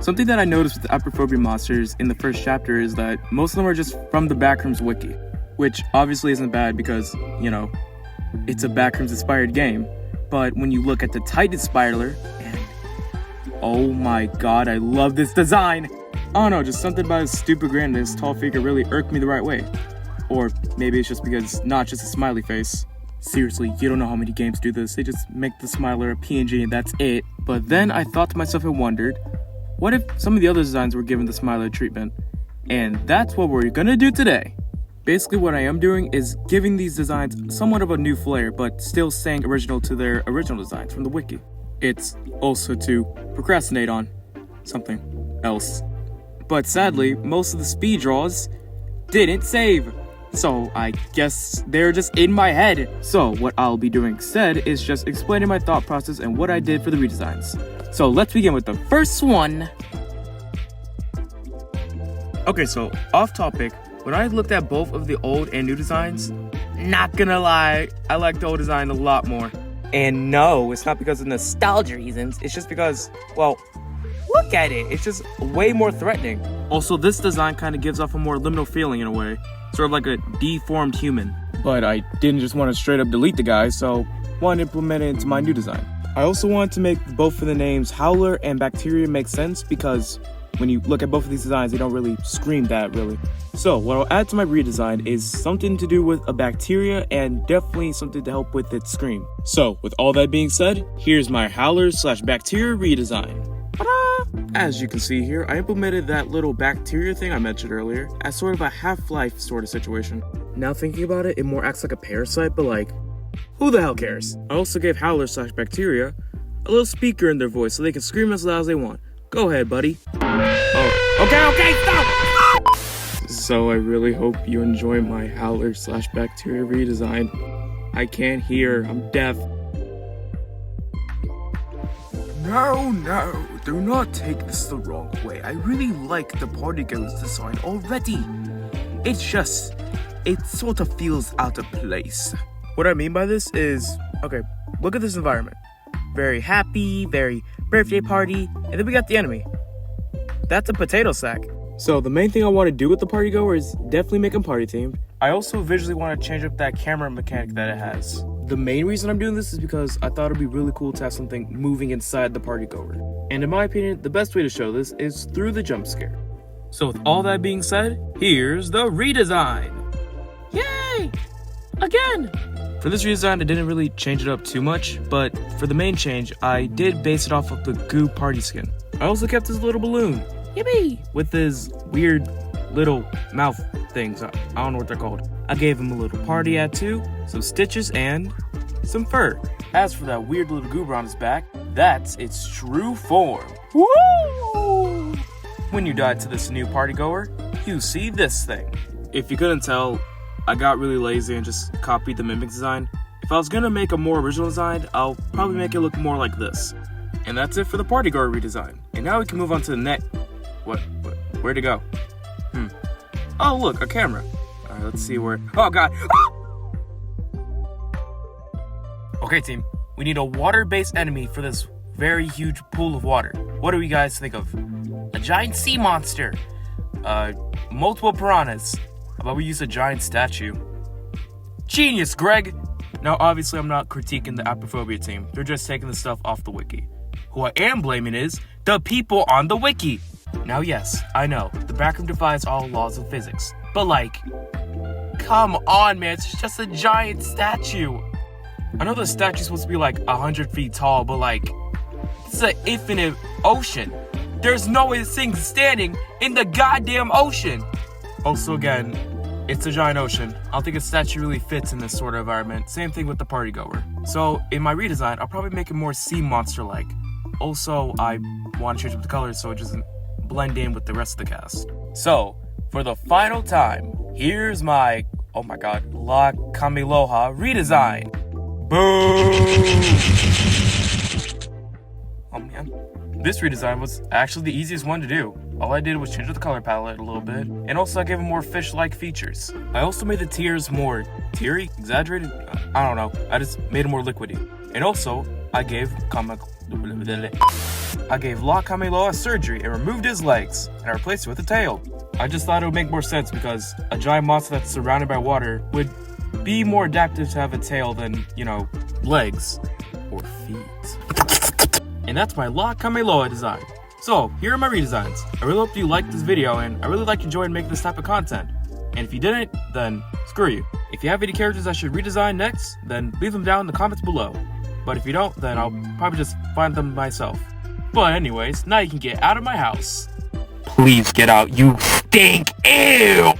Something that I noticed with the Apeirophobia monsters in the first chapter is that most of them are just from the Backrooms wiki, which obviously isn't bad because, you know, it's a Backrooms inspired game. But when you look at the Titan Spiraler, and oh my god, I love this design! I don't know, just something about his stupid grin and his tall figure really irked me the right way. Or maybe it's just because it's not just a smiley face. Seriously, you don't know how many games do this. They just make the smiler a PNG and that's it. But then I thought to myself and wondered, what if some of the other designs were given the smiler treatment? And that's what we're gonna do today. Basically what I am doing is giving these designs somewhat of a new flair, but still staying original to their original designs from the wiki. It's also to procrastinate on something else. But sadly, most of the speed draws didn't save. So I guess they're just in my head. So what I'll be doing instead is just explaining my thought process and what I did for the redesigns. So let's begin with the first one. Okay, so off topic, when I looked at both of the old and new designs, not gonna lie, I like the old design a lot more. And no, it's not because of nostalgia reasons, it's just because, well, look at it, it's just way more threatening. Also, this design kind of gives off a more liminal feeling in a way, sort of like a deformed human. But I didn't just want to straight up delete the guy, so wanted to implement it into my new design. I also wanted to make both of the names Howler and Bacteria make sense because when you look at both of these designs, they don't really scream that really. So what I'll add to my redesign is something to do with a bacteria and definitely something to help with its scream. So with all that being said, here's my Howler/Bacteria redesign. Ta-da! As you can see here, I implemented that little bacteria thing I mentioned earlier as sort of a half-life sort of situation. Now thinking about it, it more acts like a parasite, but like, who the hell cares? I also gave Howler/Bacteria a little speaker in their voice so they can scream as loud as they want. Go ahead, buddy. Oh, okay, stop! So I really hope you enjoy my Howler/Bacteria redesign. I can't hear, I'm deaf. No, do not take this the wrong way. I really like the Partygoer's design already. It's just, it sort of feels out of place. What I mean by this is, okay, look at this environment. Very happy, very birthday party, and then we got the enemy. That's a potato sack. So the main thing I want to do with the Partygoer is definitely make him party themed. I also visually want to change up that camera mechanic that it has. The main reason I'm doing this is because I thought it'd be really cool to have something moving inside the Partygoer. And in my opinion, the best way to show this is through the jump scare. So with all that being said, here's the redesign. Yay! Again! For this redesign, I didn't really change it up too much, but for the main change, I did base it off of the Goo party skin. I also kept his little balloon, yippee, with his weird little mouth things. I don't know what they're called. I gave him a little party hat too, some stitches, and some fur. As for that weird little goober on his back, that's its true form. Woo! When you dive to this new Partygoer, you see this thing. If you couldn't tell, I got really lazy and just copied the Mimic design. If I was gonna make a more original design, I'll probably make it look more like this. And that's it for the Partygoer redesign. And now we can move on to the next. Where'd it go? Oh, look, a camera. All right, let's see where. Oh, God. Okay, team. We need a water-based enemy for this very huge pool of water. What do you guys think of? A giant sea monster. Multiple piranhas. How about we use a giant statue? Genius, Greg! Now, obviously, I'm not critiquing the Apeirophobia team. They're just taking the stuff off the wiki. Who I am blaming is the people on the wiki. Now, yes, I know, the backroom defies all laws of physics. But like, come on, man, it's just a giant statue. I know the statue's supposed to be like 100 feet tall, but like, it's an infinite ocean. There's no way this thing's standing in the goddamn ocean. Also, again, it's a giant ocean. I don't think a statue really fits in this sort of environment. Same thing with the Partygoer. So, in my redesign, I'll probably make it more sea monster-like. Also, I want to change up the colors so it doesn't blend in with the rest of the cast. So, for the final time, here's my, oh my god, La Kameloha redesign. Boom! Oh man. This redesign was actually the easiest one to do. All I did was change up the color palette a little bit, and also I gave them more fish-like features. I also made the tears more teary, exaggerated, I don't know. I just made them more liquidy. And also, I gave I gave La Kameloha surgery and removed his legs, and I replaced it with a tail. I just thought it would make more sense because a giant monster that's surrounded by water would be more adaptive to have a tail than, legs or feet. And that's my La Kameloha design. So, here are my redesigns. I really hope you liked this video, and I really enjoying making this type of content. And if you didn't, then screw you. If you have any characters I should redesign next, then leave them down in the comments below. But if you don't, then I'll probably just find them myself. But anyways, now you can get out of my house. Please get out, you stink! Ew!